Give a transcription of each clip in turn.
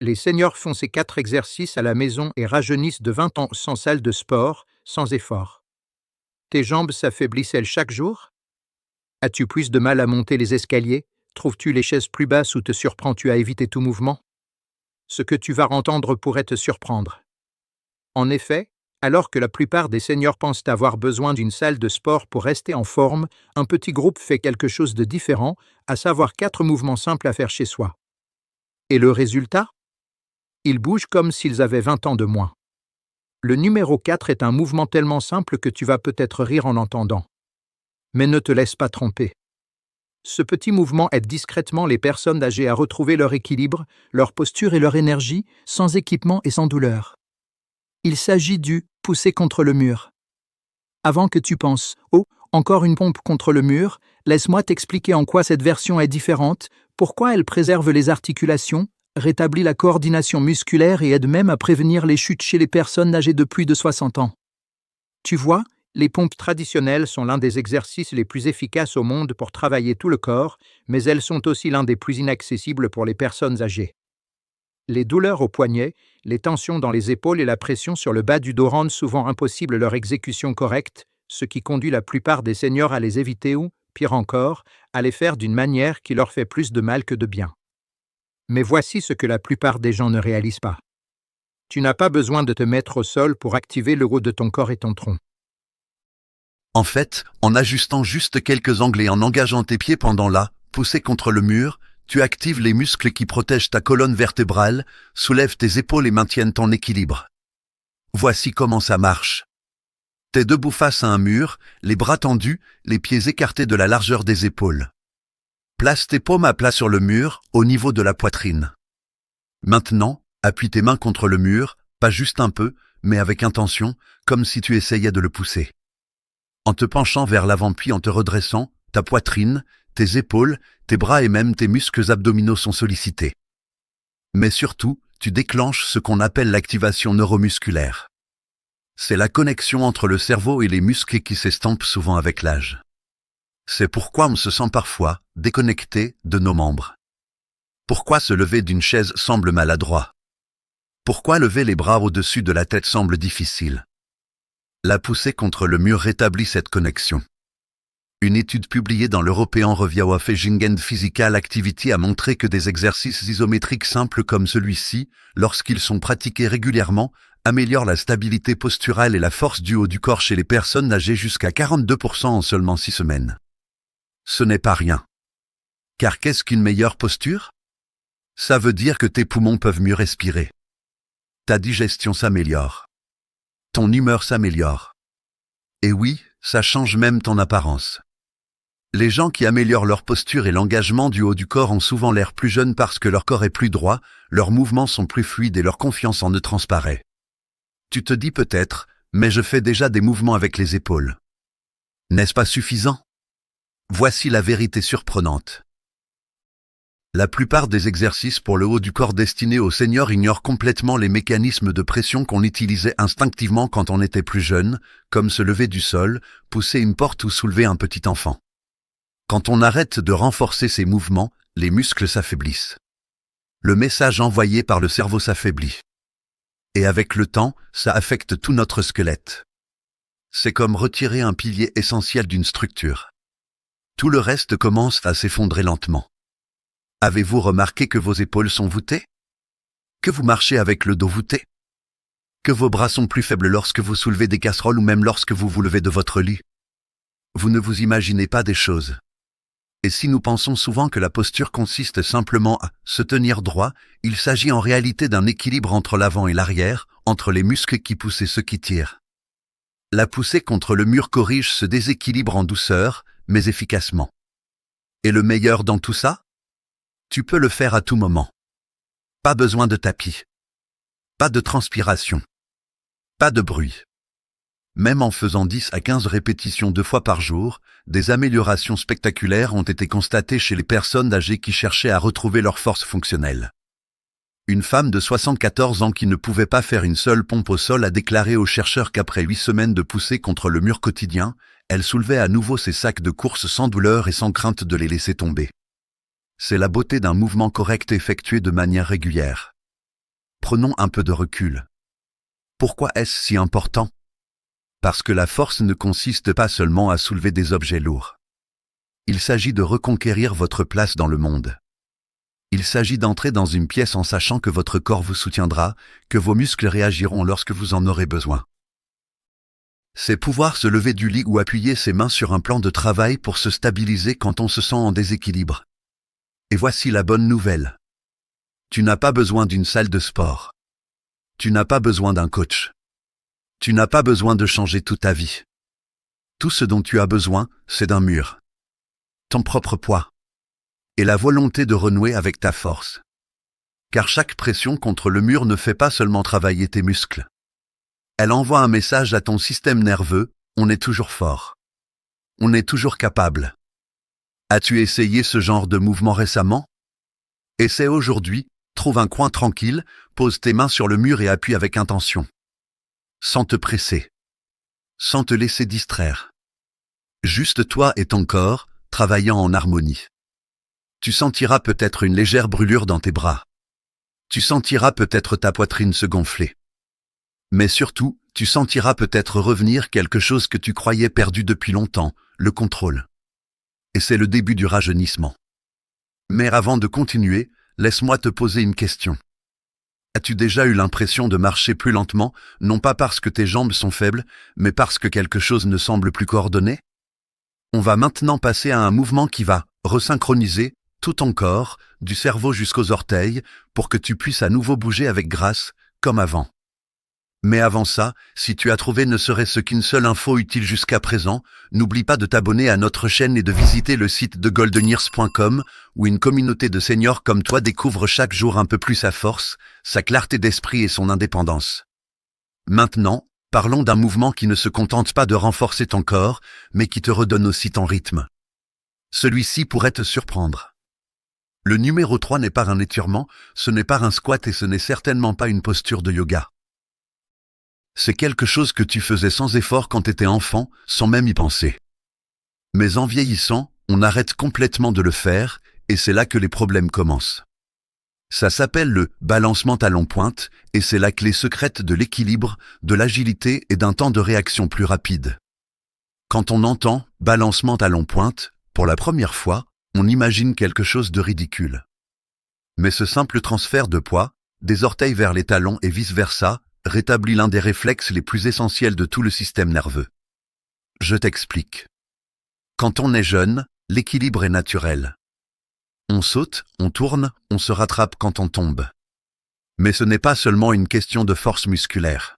Les seniors font ces 4 exercices à la maison et rajeunissent de 20 ans sans salle de sport, sans effort. Tes jambes s'affaiblissent-elles chaque jour? As-tu plus de mal à monter les escaliers? Trouves-tu les chaises plus basses ou te surprends-tu à éviter tout mouvement? Ce que tu vas entendre pourrait te surprendre. En effet, alors que la plupart des seniors pensent avoir besoin d'une salle de sport pour rester en forme, un petit groupe fait quelque chose de différent, à savoir 4 mouvements simples à faire chez soi. Et le résultat? Ils bougent comme s'ils avaient 20 ans de moins. Le numéro 4 est un mouvement tellement simple que tu vas peut-être rire en l'entendant. Mais ne te laisse pas tromper. Ce petit mouvement aide discrètement les personnes âgées à retrouver leur équilibre, leur posture et leur énergie, sans équipement et sans douleur. Il s'agit du « pousser contre le mur ». Avant que tu penses « Oh, encore une pompe contre le mur », laisse-moi t'expliquer en quoi cette version est différente, pourquoi elle préserve les articulations, rétablit la coordination musculaire et aide même à prévenir les chutes chez les personnes âgées de plus de 60 ans. Tu vois, les pompes traditionnelles sont l'un des exercices les plus efficaces au monde pour travailler tout le corps, mais elles sont aussi l'un des plus inaccessibles pour les personnes âgées. Les douleurs aux poignets, les tensions dans les épaules et la pression sur le bas du dos rendent souvent impossible leur exécution correcte, ce qui conduit la plupart des seniors à les éviter ou, pire encore, à les faire d'une manière qui leur fait plus de mal que de bien. Mais voici ce que la plupart des gens ne réalisent pas. Tu n'as pas besoin de te mettre au sol pour activer le haut de ton corps et ton tronc. En fait, en ajustant juste quelques angles et en engageant tes pieds pendant la poussée contre le mur, tu actives les muscles qui protègent ta colonne vertébrale, soulèvent tes épaules et maintiennent ton équilibre. Voici comment ça marche. T'es debout face à un mur, les bras tendus, les pieds écartés de la largeur des épaules. Place tes paumes à plat sur le mur, au niveau de la poitrine. Maintenant, appuie tes mains contre le mur, pas juste un peu, mais avec intention, comme si tu essayais de le pousser. En te penchant vers l'avant puis en te redressant, ta poitrine, tes épaules, tes bras et même tes muscles abdominaux sont sollicités. Mais surtout, tu déclenches ce qu'on appelle l'activation neuromusculaire. C'est la connexion entre le cerveau et les muscles qui s'estompe souvent avec l'âge. C'est pourquoi on se sent parfois déconnecté de nos membres. Pourquoi se lever d'une chaise semble maladroit? Pourquoi lever les bras au-dessus de la tête semble difficile? La poussée contre le mur rétablit cette connexion. Une étude publiée dans l'European Review of Aging and Physical Activity a montré que des exercices isométriques simples comme celui-ci, lorsqu'ils sont pratiqués régulièrement, améliorent la stabilité posturale et la force du haut du corps chez les personnes âgées jusqu'à 42% en seulement 6 semaines. Ce n'est pas rien. Car qu'est-ce qu'une meilleure posture? Ça veut dire que tes poumons peuvent mieux respirer. Ta digestion s'améliore. Ton humeur s'améliore. Et oui, ça change même ton apparence. Les gens qui améliorent leur posture et l'engagement du haut du corps ont souvent l'air plus jeunes parce que leur corps est plus droit, leurs mouvements sont plus fluides et leur confiance en eux transparaît. Tu te dis peut-être, mais je fais déjà des mouvements avec les épaules. N'est-ce pas suffisant? Voici la vérité surprenante. La plupart des exercices pour le haut du corps destinés aux seniors ignorent complètement les mécanismes de pression qu'on utilisait instinctivement quand on était plus jeune, comme se lever du sol, pousser une porte ou soulever un petit enfant. Quand on arrête de renforcer ces mouvements, les muscles s'affaiblissent. Le message envoyé par le cerveau s'affaiblit. Et avec le temps, ça affecte tout notre squelette. C'est comme retirer un pilier essentiel d'une structure. Tout le reste commence à s'effondrer lentement. Avez-vous remarqué que vos épaules sont voûtées? Que vous marchez avec le dos voûté? Que vos bras sont plus faibles lorsque vous soulevez des casseroles ou même lorsque vous vous levez de votre lit? Vous ne vous imaginez pas des choses. Et si nous pensons souvent que la posture consiste simplement à se tenir droit, il s'agit en réalité d'un équilibre entre l'avant et l'arrière, entre les muscles qui poussent et ceux qui tirent. La poussée contre le mur corrige ce déséquilibre en douceur, mais efficacement. Et le meilleur dans tout ça? Tu peux le faire à tout moment. Pas besoin de tapis. Pas de transpiration. Pas de bruit. Même en faisant 10 à 15 répétitions 2 fois par jour, des améliorations spectaculaires ont été constatées chez les personnes âgées qui cherchaient à retrouver leur force fonctionnelle. Une femme de 74 ans qui ne pouvait pas faire une seule pompe au sol a déclaré aux chercheurs qu'après 8 semaines de poussée contre le mur quotidien, elle soulevait à nouveau ses sacs de course sans douleur et sans crainte de les laisser tomber. C'est la beauté d'un mouvement correct effectué de manière régulière. Prenons un peu de recul. Pourquoi est-ce si important? Parce que la force ne consiste pas seulement à soulever des objets lourds. Il s'agit de reconquérir votre place dans le monde. Il s'agit d'entrer dans une pièce en sachant que votre corps vous soutiendra, que vos muscles réagiront lorsque vous en aurez besoin. C'est pouvoir se lever du lit ou appuyer ses mains sur un plan de travail pour se stabiliser quand on se sent en déséquilibre. Et voici la bonne nouvelle. Tu n'as pas besoin d'une salle de sport. Tu n'as pas besoin d'un coach. Tu n'as pas besoin de changer toute ta vie. Tout ce dont tu as besoin, c'est d'un mur. Ton propre poids. Et la volonté de renouer avec ta force. Car chaque pression contre le mur ne fait pas seulement travailler tes muscles. Elle envoie un message à ton système nerveux, on est toujours fort. On est toujours capable. As-tu essayé ce genre de mouvement récemment? Essaie aujourd'hui, trouve un coin tranquille, pose tes mains sur le mur et appuie avec intention. Sans te presser. Sans te laisser distraire. Juste toi et ton corps, travaillant en harmonie. Tu sentiras peut-être une légère brûlure dans tes bras. Tu sentiras peut-être ta poitrine se gonfler. Mais surtout, tu sentiras peut-être revenir quelque chose que tu croyais perdu depuis longtemps, le contrôle. Et c'est le début du rajeunissement. Mais avant de continuer, laisse-moi te poser une question. As-tu déjà eu l'impression de marcher plus lentement, non pas parce que tes jambes sont faibles, mais parce que quelque chose ne semble plus coordonné? On va maintenant passer à un mouvement qui va resynchroniser tout ton corps, du cerveau jusqu'aux orteils, pour que tu puisses à nouveau bouger avec grâce, comme avant. Mais avant ça, si tu as trouvé ne serait-ce qu'une seule info utile jusqu'à présent, n'oublie pas de t'abonner à notre chaîne et de visiter le site de goldenears.com, où une communauté de seniors comme toi découvre chaque jour un peu plus sa force, sa clarté d'esprit et son indépendance. Maintenant, parlons d'un mouvement qui ne se contente pas de renforcer ton corps, mais qui te redonne aussi ton rythme. Celui-ci pourrait te surprendre. Le numéro 3 n'est pas un étirement, ce n'est pas un squat et ce n'est certainement pas une posture de yoga. C'est quelque chose que tu faisais sans effort quand t'étais enfant, sans même y penser. Mais en vieillissant, on arrête complètement de le faire, et c'est là que les problèmes commencent. Ça s'appelle le balancement talon-pointe, et c'est la clé secrète de l'équilibre, de l'agilité et d'un temps de réaction plus rapide. Quand on entend balancement talon-pointe, pour la première fois, on imagine quelque chose de ridicule. Mais ce simple transfert de poids, des orteils vers les talons et vice-versa, rétablit l'un des réflexes les plus essentiels de tout le système nerveux. Je t'explique. Quand on est jeune, l'équilibre est naturel. On saute, on tourne, on se rattrape quand on tombe. Mais ce n'est pas seulement une question de force musculaire.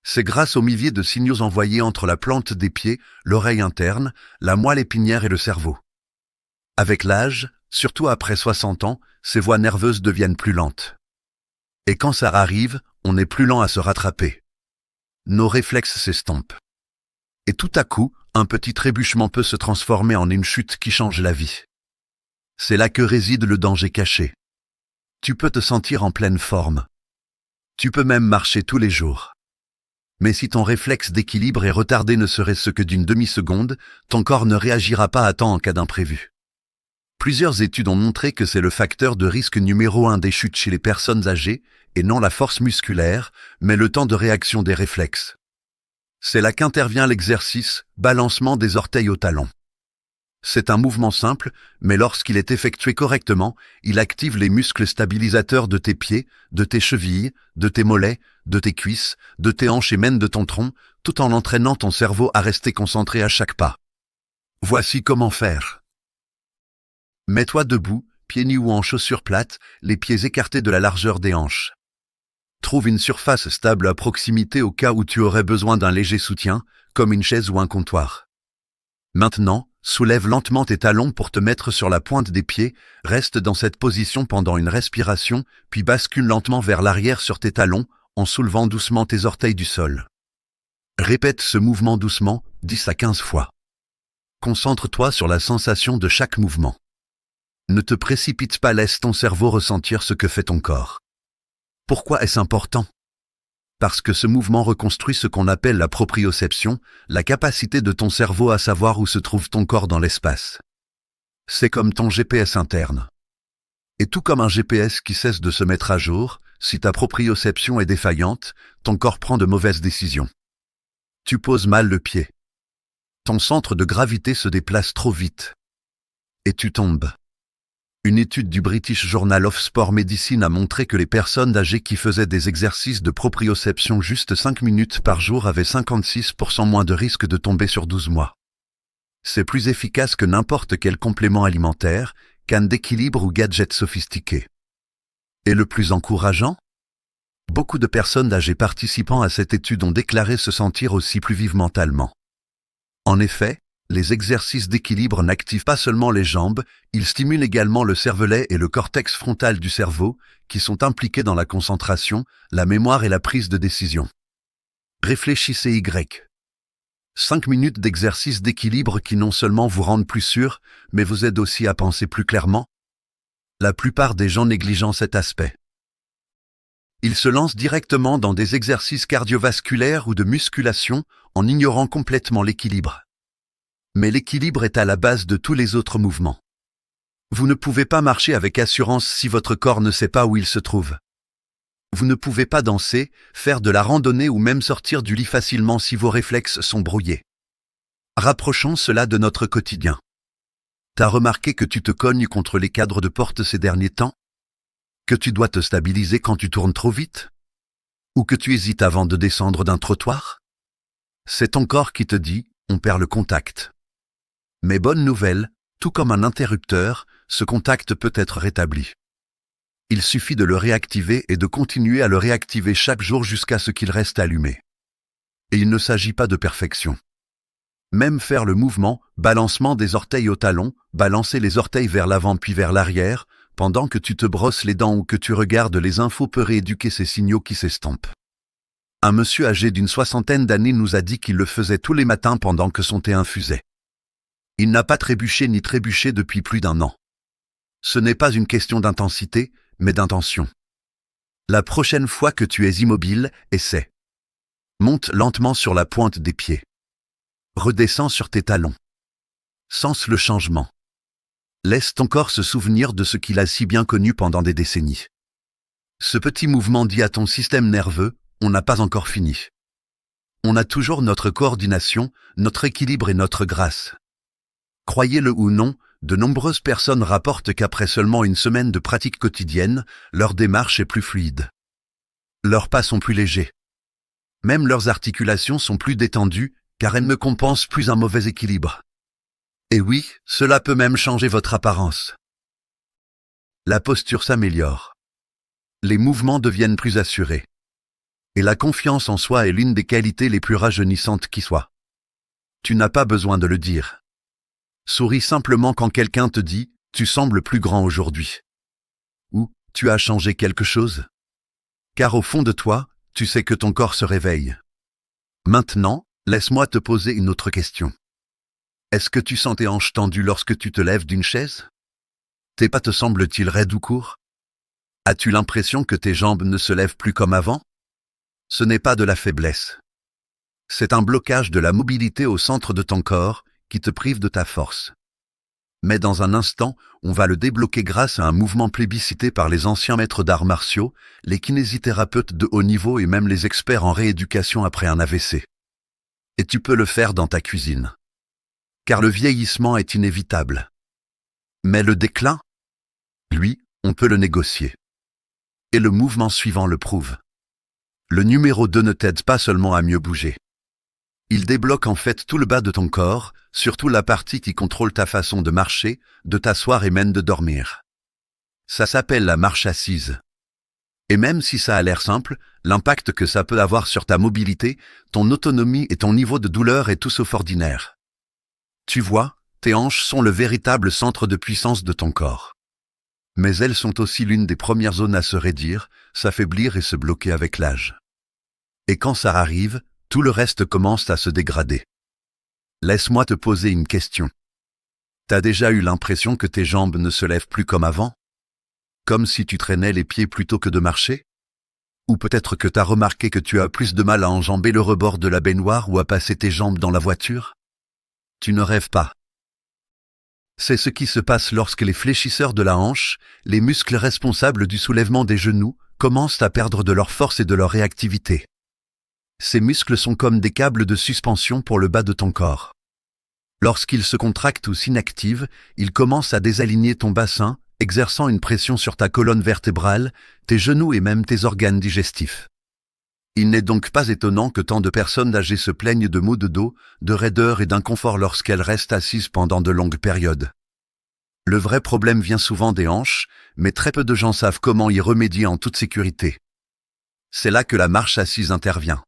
C'est grâce au milliers de signaux envoyés entre la plante des pieds, l'oreille interne, la moelle épinière et le cerveau. Avec l'âge, surtout après 60 ans, ces voies nerveuses deviennent plus lentes. Et quand ça arrive, on est plus lent à se rattraper. Nos réflexes s'estompent. Et tout à coup, un petit trébuchement peut se transformer en une chute qui change la vie. C'est là que réside le danger caché. Tu peux te sentir en pleine forme. Tu peux même marcher tous les jours. Mais si ton réflexe d'équilibre est retardé ne serait-ce que d'une demi-seconde, ton corps ne réagira pas à temps en cas d'imprévu. Plusieurs études ont montré que c'est le facteur de risque numéro 1 des chutes chez les personnes âgées, et non la force musculaire, mais le temps de réaction des réflexes. C'est là qu'intervient l'exercice balancement des orteils au talon. C'est un mouvement simple, mais lorsqu'il est effectué correctement, il active les muscles stabilisateurs de tes pieds, de tes chevilles, de tes mollets, de tes cuisses, de tes hanches et même de ton tronc, tout en entraînant ton cerveau à rester concentré à chaque pas. Voici comment faire. Mets-toi debout, pieds nus ou en chaussures plates, les pieds écartés de la largeur des hanches. Trouve une surface stable à proximité au cas où tu aurais besoin d'un léger soutien, comme une chaise ou un comptoir. Maintenant, soulève lentement tes talons pour te mettre sur la pointe des pieds, reste dans cette position pendant une respiration, puis bascule lentement vers l'arrière sur tes talons, en soulevant doucement tes orteils du sol. Répète ce mouvement doucement, 10 à 15 fois. Concentre-toi sur la sensation de chaque mouvement. Ne te précipite pas, laisse ton cerveau ressentir ce que fait ton corps. Pourquoi est-ce important? Parce que ce mouvement reconstruit ce qu'on appelle la proprioception, la capacité de ton cerveau à savoir où se trouve ton corps dans l'espace. C'est comme ton GPS interne. Et tout comme un GPS qui cesse de se mettre à jour, si ta proprioception est défaillante, ton corps prend de mauvaises décisions. Tu poses mal le pied. Ton centre de gravité se déplace trop vite. Et tu tombes. Une étude du British Journal of Sport Medicine a montré que les personnes âgées qui faisaient des exercices de proprioception juste 5 minutes par jour avaient 56% moins de risque de tomber sur 12 mois. C'est plus efficace que n'importe quel complément alimentaire, canne d'équilibre ou gadget sophistiqué. Et le plus encourageant ? Beaucoup de personnes âgées participant à cette étude ont déclaré se sentir aussi plus vives mentalement. En effet, les exercices d'équilibre n'activent pas seulement les jambes, ils stimulent également le cervelet et le cortex frontal du cerveau, qui sont impliqués dans la concentration, la mémoire et la prise de décision. Réfléchissez Y. 5 minutes d'exercice d'équilibre qui non seulement vous rendent plus sûr, mais vous aident aussi à penser plus clairement. La plupart des gens négligent cet aspect. Ils se lancent directement dans des exercices cardiovasculaires ou de musculation en ignorant complètement l'équilibre. Mais l'équilibre est à la base de tous les autres mouvements. Vous ne pouvez pas marcher avec assurance si votre corps ne sait pas où il se trouve. Vous ne pouvez pas danser, faire de la randonnée ou même sortir du lit facilement si vos réflexes sont brouillés. Rapprochons cela de notre quotidien. T'as remarqué que tu te cognes contre les cadres de porte ces derniers temps ? Que tu dois te stabiliser quand tu tournes trop vite ? Ou que tu hésites avant de descendre d'un trottoir ? C'est ton corps qui te dit « on perd le contact ». Mais bonne nouvelle, tout comme un interrupteur, ce contact peut être rétabli. Il suffit de le réactiver et de continuer à le réactiver chaque jour jusqu'à ce qu'il reste allumé. Et il ne s'agit pas de perfection. Même faire le mouvement, balancement des orteils au talon, balancer les orteils vers l'avant puis vers l'arrière, pendant que tu te brosses les dents ou que tu regardes les infos peut rééduquer ces signaux qui s'estompent. Un monsieur âgé d'une 60aine d'années nous a dit qu'il le faisait tous les matins pendant que son thé infusait. Il n'a pas trébuché ni trébuché depuis plus d'1 an. Ce n'est pas une question d'intensité, mais d'intention. La prochaine fois que tu es immobile, essaie. Monte lentement sur la pointe des pieds. Redescends sur tes talons. Sens le changement. Laisse ton corps se souvenir de ce qu'il a si bien connu pendant des décennies. Ce petit mouvement dit à ton système nerveux, on n'a pas encore fini. On a toujours notre coordination, notre équilibre et notre grâce. Croyez-le ou non, de nombreuses personnes rapportent qu'après seulement une semaine de pratique quotidienne, leur démarche est plus fluide. Leurs pas sont plus légers. Même leurs articulations sont plus détendues, car elles ne compensent plus un mauvais équilibre. Et oui, cela peut même changer votre apparence. La posture s'améliore. Les mouvements deviennent plus assurés. Et la confiance en soi est l'une des qualités les plus rajeunissantes qui soient. Tu n'as pas besoin de le dire. Souris simplement quand quelqu'un te dit « tu sembles plus grand aujourd'hui » ou « tu as changé quelque chose ». Car au fond de toi, tu sais que ton corps se réveille. Maintenant, laisse-moi te poser une autre question. Est-ce que tu sens tes hanches tendues lorsque tu te lèves d'une chaise ? Tes pas te semblent-ils raides ou courts ? As-tu l'impression que tes jambes ne se lèvent plus comme avant ? Ce n'est pas de la faiblesse. C'est un blocage de la mobilité au centre de ton corps qui te prive de ta force. Mais dans un instant, on va le débloquer grâce à un mouvement plébiscité par les anciens maîtres d'arts martiaux, les kinésithérapeutes de haut niveau et même les experts en rééducation après un AVC. Et tu peux le faire dans ta cuisine. Car le vieillissement est inévitable. Mais le déclin, lui, on peut le négocier. Et le mouvement suivant le prouve. Le numéro 2 ne t'aide pas seulement à mieux bouger. Il débloque en fait tout le bas de ton corps, surtout la partie qui contrôle ta façon de marcher, de t'asseoir et même de dormir. Ça s'appelle la marche assise. Et même si ça a l'air simple, l'impact que ça peut avoir sur ta mobilité, ton autonomie et ton niveau de douleur est tout sauf ordinaire. Tu vois, tes hanches sont le véritable centre de puissance de ton corps. Mais elles sont aussi l'une des premières zones à se raidir, s'affaiblir et se bloquer avec l'âge. Et quand ça arrive, tout le reste commence à se dégrader. Laisse-moi te poser une question. T'as déjà eu l'impression que tes jambes ne se lèvent plus comme avant ? Comme si tu traînais les pieds plutôt que de marcher ? Ou peut-être que t'as remarqué que tu as plus de mal à enjamber le rebord de la baignoire ou à passer tes jambes dans la voiture ? Tu ne rêves pas. C'est ce qui se passe lorsque les fléchisseurs de la hanche, les muscles responsables du soulèvement des genoux, commencent à perdre de leur force et de leur réactivité. Ces muscles sont comme des câbles de suspension pour le bas de ton corps. Lorsqu'ils se contractent ou s'inactivent, ils commencent à désaligner ton bassin, exerçant une pression sur ta colonne vertébrale, tes genoux et même tes organes digestifs. Il n'est donc pas étonnant que tant de personnes âgées se plaignent de maux de dos, de raideur et d'inconfort lorsqu'elles restent assises pendant de longues périodes. Le vrai problème vient souvent des hanches, mais très peu de gens savent comment y remédier en toute sécurité. C'est là que la marche assise intervient.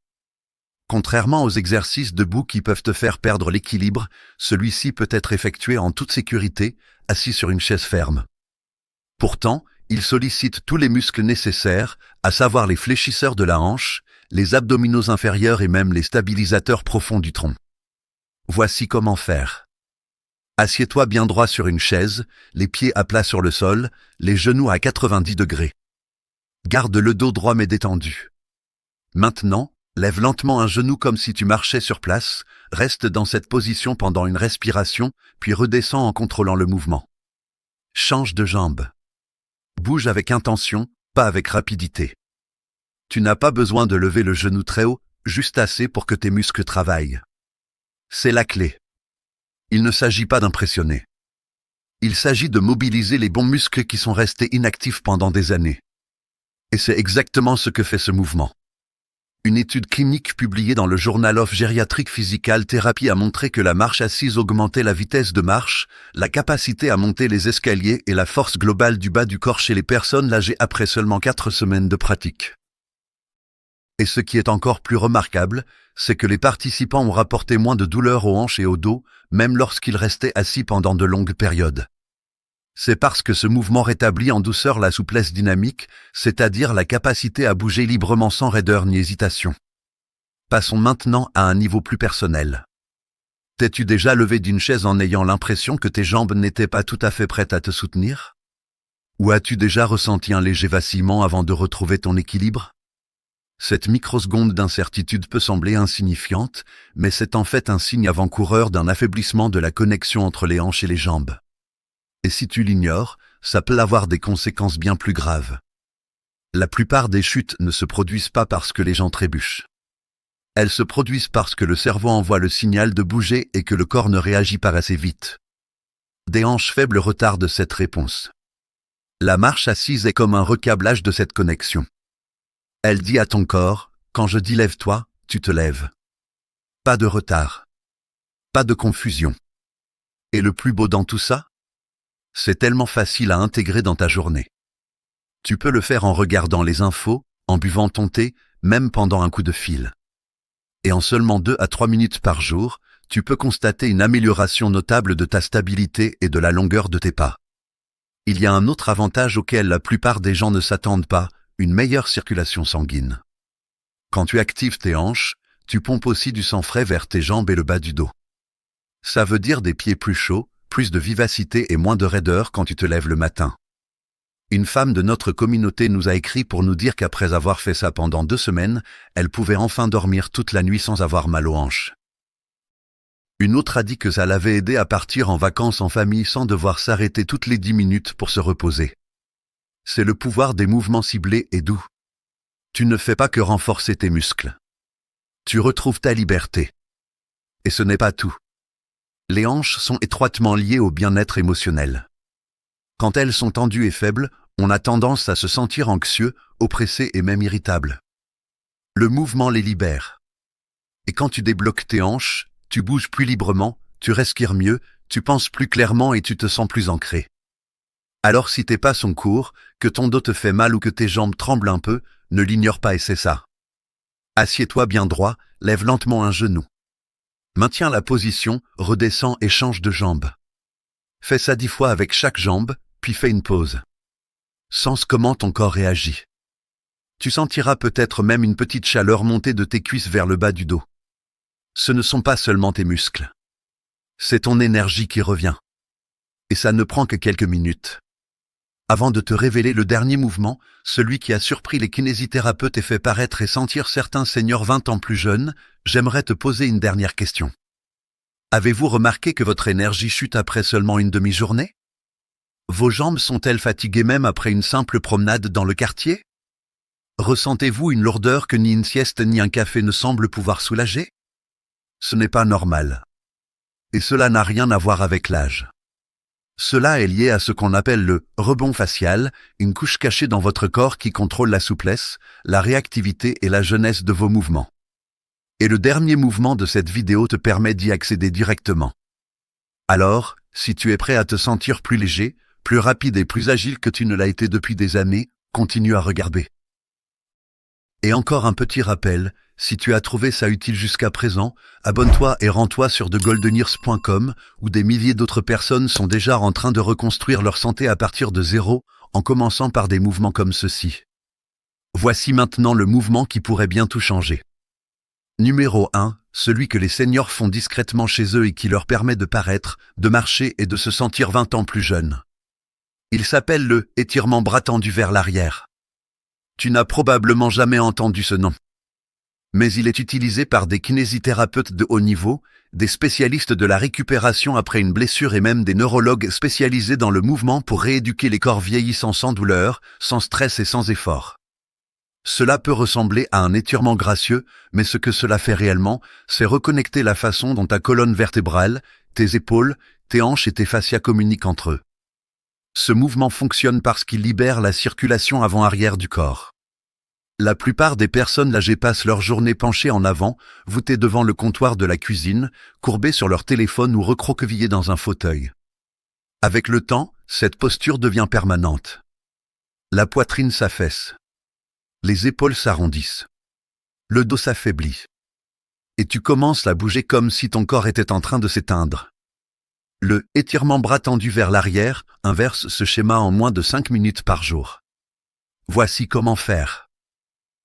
Contrairement aux exercices debout qui peuvent te faire perdre l'équilibre, celui-ci peut être effectué en toute sécurité, assis sur une chaise ferme. Pourtant, il sollicite tous les muscles nécessaires, à savoir les fléchisseurs de la hanche, les abdominaux inférieurs et même les stabilisateurs profonds du tronc. Voici comment faire. Assieds-toi bien droit sur une chaise, les pieds à plat sur le sol, les genoux à 90 degrés. Garde le dos droit mais détendu. Maintenant, lève lentement un genou comme si tu marchais sur place, reste dans cette position pendant une respiration, puis redescends en contrôlant le mouvement. Change de jambe. Bouge avec intention, pas avec rapidité. Tu n'as pas besoin de lever le genou très haut, juste assez pour que tes muscles travaillent. C'est la clé. Il ne s'agit pas d'impressionner. Il s'agit de mobiliser les bons muscles qui sont restés inactifs pendant des années. Et c'est exactement ce que fait ce mouvement. Une étude clinique publiée dans le Journal of Geriatric Physical Therapy a montré que la marche assise augmentait la vitesse de marche, la capacité à monter les escaliers et la force globale du bas du corps chez les personnes âgées après seulement 4 semaines de pratique. Et ce qui est encore plus remarquable, c'est que les participants ont rapporté moins de douleurs aux hanches et au dos, même lorsqu'ils restaient assis pendant de longues périodes. C'est parce que ce mouvement rétablit en douceur la souplesse dynamique, c'est-à-dire la capacité à bouger librement sans raideur ni hésitation. Passons maintenant à un niveau plus personnel. T'es-tu déjà levé d'une chaise en ayant l'impression que tes jambes n'étaient pas tout à fait prêtes à te soutenir? Ou as-tu déjà ressenti un léger vacillement avant de retrouver ton équilibre? Cette microseconde d'incertitude peut sembler insignifiante, mais c'est en fait un signe avant-coureur d'un affaiblissement de la connexion entre les hanches et les jambes. Et si tu l'ignores, ça peut avoir des conséquences bien plus graves. La plupart des chutes ne se produisent pas parce que les gens trébuchent. Elles se produisent parce que le cerveau envoie le signal de bouger et que le corps ne réagit pas assez vite. Des hanches faibles retardent cette réponse. La marche assise est comme un recablage de cette connexion. Elle dit à ton corps, quand je dis lève-toi, tu te lèves. Pas de retard. Pas de confusion. Et le plus beau dans tout ça? C'est tellement facile à intégrer dans ta journée. Tu peux le faire en regardant les infos, en buvant ton thé, même pendant un coup de fil. Et en seulement 2 à 3 minutes par jour, tu peux constater une amélioration notable de ta stabilité et de la longueur de tes pas. Il y a un autre avantage auquel la plupart des gens ne s'attendent pas, une meilleure circulation sanguine. Quand tu actives tes hanches, tu pompes aussi du sang frais vers tes jambes et le bas du dos. Ça veut dire des pieds plus chauds, plus de vivacité et moins de raideur quand tu te lèves le matin. Une femme de notre communauté nous a écrit pour nous dire qu'après avoir fait ça pendant 2 semaines, elle pouvait enfin dormir toute la nuit sans avoir mal aux hanches. Une autre a dit que ça l'avait aidé à partir en vacances en famille sans devoir s'arrêter toutes les 10 minutes pour se reposer. C'est le pouvoir des mouvements ciblés et doux. Tu ne fais pas que renforcer tes muscles. Tu retrouves ta liberté. Et ce n'est pas tout. Les hanches sont étroitement liées au bien-être émotionnel. Quand elles sont tendues et faibles, on a tendance à se sentir anxieux, oppressé et même irritable. Le mouvement les libère. Et quand tu débloques tes hanches, tu bouges plus librement, tu respires mieux, tu penses plus clairement et tu te sens plus ancré. Alors si tes pas sont courts, que ton dos te fait mal ou que tes jambes tremblent un peu, ne l'ignore pas et c'est ça. Assieds-toi bien droit, lève lentement un genou. Maintiens la position, redescends et change de jambe. Fais ça 10 fois avec chaque jambe, puis fais une pause. Sens comment ton corps réagit. Tu sentiras peut-être même une petite chaleur monter de tes cuisses vers le bas du dos. Ce ne sont pas seulement tes muscles. C'est ton énergie qui revient. Et ça ne prend que quelques minutes. Avant de te révéler le dernier mouvement, celui qui a surpris les kinésithérapeutes et fait paraître et sentir certains seniors 20 ans plus jeunes, j'aimerais te poser une dernière question. Avez-vous remarqué que votre énergie chute après seulement une demi-journée? Vos jambes sont-elles fatiguées même après une simple promenade dans le quartier? Ressentez-vous une lourdeur que ni une sieste ni un café ne semblent pouvoir soulager? Ce n'est pas normal. Et cela n'a rien à voir avec l'âge. Cela est lié à ce qu'on appelle le rebond facial, une couche cachée dans votre corps qui contrôle la souplesse, la réactivité et la jeunesse de vos mouvements. Et le dernier mouvement de cette vidéo te permet d'y accéder directement. Alors, si tu es prêt à te sentir plus léger, plus rapide et plus agile que tu ne l'as été depuis des années, continue à regarder. Et encore un petit rappel, si tu as trouvé ça utile jusqu'à présent, abonne-toi et rends-toi sur thegoldenears.com où des milliers d'autres personnes sont déjà en train de reconstruire leur santé à partir de zéro, en commençant par des mouvements comme ceci. Voici maintenant le mouvement qui pourrait bien tout changer. Numéro 1, celui que les seniors font discrètement chez eux et qui leur permet de paraître, de marcher et de se sentir 20 ans plus jeunes. Il s'appelle le étirement bras tendu vers l'arrière. Tu n'as probablement jamais entendu ce nom. Mais il est utilisé par des kinésithérapeutes de haut niveau, des spécialistes de la récupération après une blessure et même des neurologues spécialisés dans le mouvement pour rééduquer les corps vieillissants sans douleur, sans stress et sans effort. Cela peut ressembler à un étirement gracieux, mais ce que cela fait réellement, c'est reconnecter la façon dont ta colonne vertébrale, tes épaules, tes hanches et tes fascias communiquent entre eux. Ce mouvement fonctionne parce qu'il libère la circulation avant-arrière du corps. La plupart des personnes âgées passent leur journée penchées en avant, voûtées devant le comptoir de la cuisine, courbées sur leur téléphone ou recroquevillées dans un fauteuil. Avec le temps, cette posture devient permanente. La poitrine s'affaisse. Les épaules s'arrondissent. Le dos s'affaiblit. Et tu commences à bouger comme si ton corps était en train de s'éteindre. Le étirement bras tendu vers l'arrière inverse ce schéma en moins de 5 minutes par jour. Voici comment faire.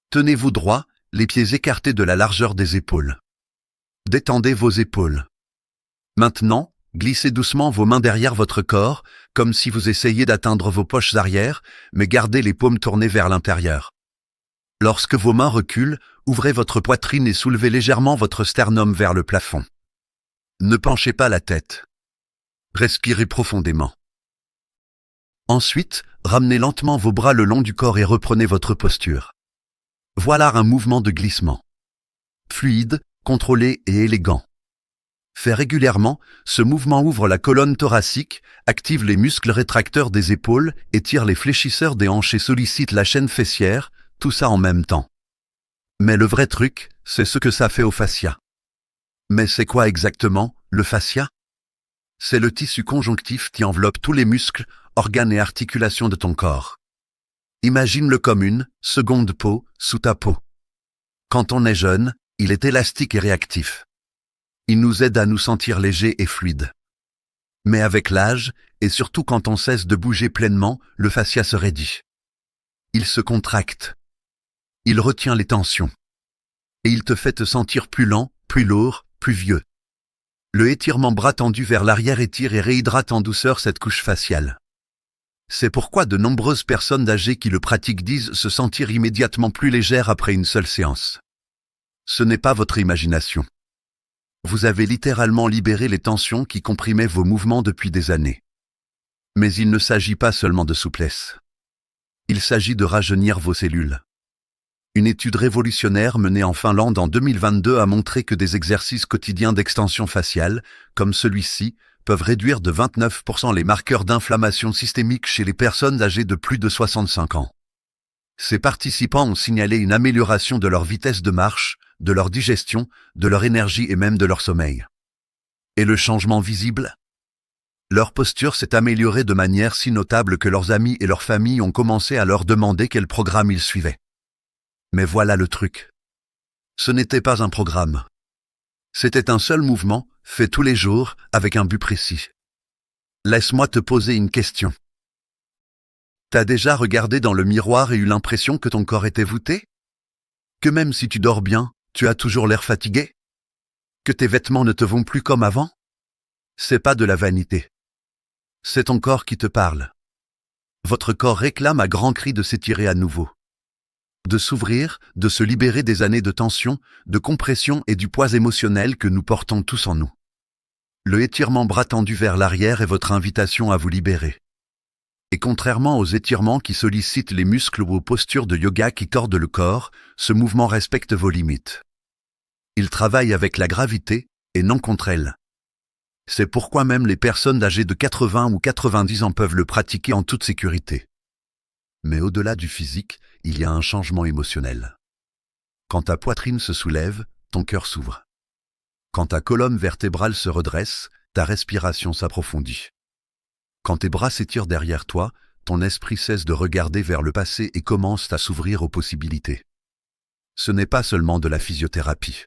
Tenez-vous droit, les pieds écartés de la largeur des épaules. Détendez vos épaules. Maintenant, glissez doucement vos mains derrière votre corps, comme si vous essayiez d'atteindre vos poches arrière, mais gardez les paumes tournées vers l'intérieur. Lorsque vos mains reculent, ouvrez votre poitrine et soulevez légèrement votre sternum vers le plafond. Ne penchez pas la tête. Respirez profondément. Ensuite, ramenez lentement vos bras le long du corps et reprenez votre posture. Voilà un mouvement de glissement. Fluide, contrôlé et élégant. Fait régulièrement, ce mouvement ouvre la colonne thoracique, active les muscles rétracteurs des épaules, étire les fléchisseurs des hanches et sollicite la chaîne fessière, tout ça en même temps. Mais le vrai truc, c'est ce que ça fait au fascia. Mais c'est quoi exactement, le fascia? C'est le tissu conjonctif qui enveloppe tous les muscles, organes et articulations de ton corps. Imagine-le comme une seconde peau sous ta peau. Quand on est jeune, il est élastique et réactif. Il nous aide à nous sentir légers et fluides. Mais avec l'âge, et surtout quand on cesse de bouger pleinement, le fascia se raidit. Il se contracte. Il retient les tensions. Et il te fait te sentir plus lent, plus lourd, plus vieux. Le étirement bras tendu vers l'arrière étire et réhydrate en douceur cette couche faciale. C'est pourquoi de nombreuses personnes âgées qui le pratiquent disent se sentir immédiatement plus légères après une seule séance. Ce n'est pas votre imagination. Vous avez littéralement libéré les tensions qui comprimaient vos mouvements depuis des années. Mais il ne s'agit pas seulement de souplesse. Il s'agit de rajeunir vos cellules. Une étude révolutionnaire menée en Finlande en 2022 a montré que des exercices quotidiens d'extension faciale, comme celui-ci, peuvent réduire de 29% les marqueurs d'inflammation systémique chez les personnes âgées de plus de 65 ans. Ces participants ont signalé une amélioration de leur vitesse de marche, de leur digestion, de leur énergie et même de leur sommeil. Et le changement visible? Leur posture s'est améliorée de manière si notable que leurs amis et leurs familles ont commencé à leur demander quel programme ils suivaient. Mais voilà le truc. Ce n'était pas un programme. C'était un seul mouvement, fait tous les jours, avec un but précis. Laisse-moi te poser une question. T'as déjà regardé dans le miroir et eu l'impression que ton corps était voûté? Que même si tu dors bien, tu as toujours l'air fatigué? Que tes vêtements ne te vont plus comme avant? C'est pas de la vanité. C'est ton corps qui te parle. Votre corps réclame à grands cris de s'étirer à nouveau. De s'ouvrir, de se libérer des années de tension, de compression et du poids émotionnel que nous portons tous en nous. Le étirement bras tendu vers l'arrière est votre invitation à vous libérer. Et contrairement aux étirements qui sollicitent les muscles ou aux postures de yoga qui tordent le corps, ce mouvement respecte vos limites. Il travaille avec la gravité et non contre elle. C'est pourquoi même les personnes âgées de 80 ou 90 ans peuvent le pratiquer en toute sécurité. Mais au-delà du physique, il y a un changement émotionnel. Quand ta poitrine se soulève, ton cœur s'ouvre. Quand ta colonne vertébrale se redresse, ta respiration s'approfondit. Quand tes bras s'étirent derrière toi, ton esprit cesse de regarder vers le passé et commence à s'ouvrir aux possibilités. Ce n'est pas seulement de la physiothérapie.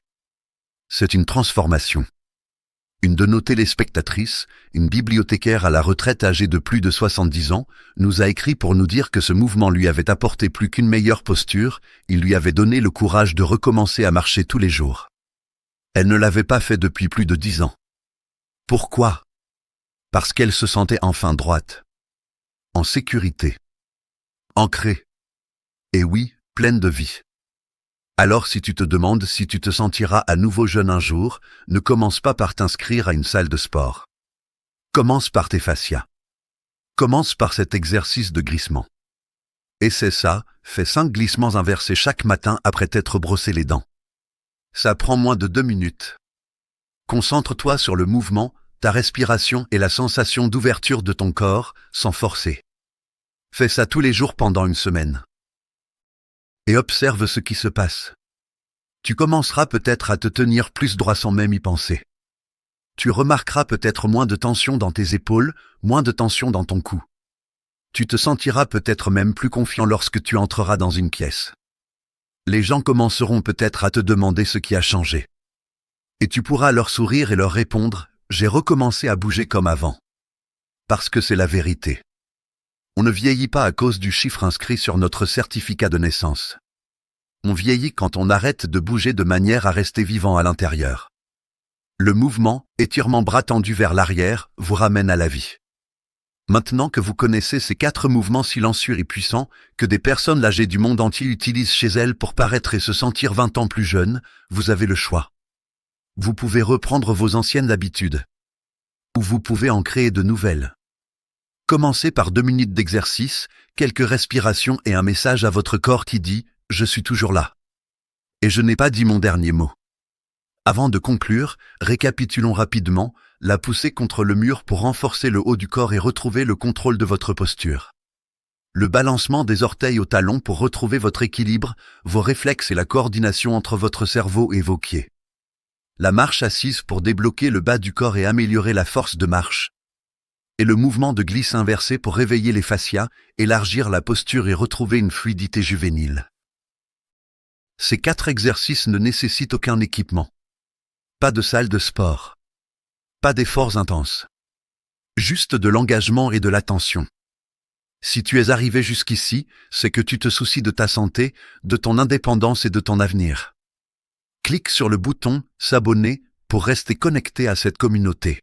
C'est une transformation. Une de nos téléspectatrices, une bibliothécaire à la retraite âgée de plus de 70 ans, nous a écrit pour nous dire que ce mouvement lui avait apporté plus qu'une meilleure posture, il lui avait donné le courage de recommencer à marcher tous les jours. Elle ne l'avait pas fait depuis plus de 10 ans. Pourquoi ? Parce qu'elle se sentait enfin droite, en sécurité, ancrée, et oui, pleine de vie. Alors si tu te demandes si tu te sentiras à nouveau jeune un jour, ne commence pas par t'inscrire à une salle de sport. Commence par tes fascias. Commence par cet exercice de glissement. Et c'est ça, fais 5 glissements inversés chaque matin après t'être brossé les dents. Ça prend moins de 2 minutes. Concentre-toi sur le mouvement, ta respiration et la sensation d'ouverture de ton corps, sans forcer. Fais ça tous les jours pendant une semaine. Et observe ce qui se passe. Tu commenceras peut-être à te tenir plus droit sans même y penser. Tu remarqueras peut-être moins de tension dans tes épaules, moins de tension dans ton cou. Tu te sentiras peut-être même plus confiant lorsque tu entreras dans une pièce. Les gens commenceront peut-être à te demander ce qui a changé. Et tu pourras leur sourire et leur répondre « J'ai recommencé à bouger comme avant ». Parce que c'est la vérité. On ne vieillit pas à cause du chiffre inscrit sur notre certificat de naissance. On vieillit quand on arrête de bouger de manière à rester vivant à l'intérieur. Le mouvement, étirement bras tendus vers l'arrière, vous ramène à la vie. Maintenant que vous connaissez ces 4 mouvements silencieux et puissants que des personnes âgées du monde entier utilisent chez elles pour paraître et se sentir 20 ans plus jeunes, vous avez le choix. Vous pouvez reprendre vos anciennes habitudes. Ou vous pouvez en créer de nouvelles. Commencez par 2 minutes d'exercice, quelques respirations et un message à votre corps qui dit « Je suis toujours là ». Et je n'ai pas dit mon dernier mot. Avant de conclure, récapitulons rapidement, la poussée contre le mur pour renforcer le haut du corps et retrouver le contrôle de votre posture. Le balancement des orteils au talon pour retrouver votre équilibre, vos réflexes et la coordination entre votre cerveau et vos pieds. La marche assise pour débloquer le bas du corps et améliorer la force de marche. Et le mouvement de glisse inversé pour réveiller les fascias, élargir la posture et retrouver une fluidité juvénile. Ces 4 exercices ne nécessitent aucun équipement. Pas de salle de sport. Pas d'efforts intenses. Juste de l'engagement et de l'attention. Si tu es arrivé jusqu'ici, c'est que tu te soucies de ta santé, de ton indépendance et de ton avenir. Clique sur le bouton « S'abonner » pour rester connecté à cette communauté.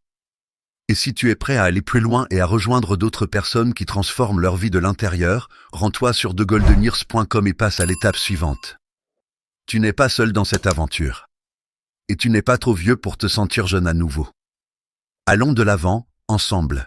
Et si tu es prêt à aller plus loin et à rejoindre d'autres personnes qui transforment leur vie de l'intérieur, rends-toi sur thegoldenears.com et passe à l'étape suivante. Tu n'es pas seul dans cette aventure. Et tu n'es pas trop vieux pour te sentir jeune à nouveau. Allons de l'avant, ensemble.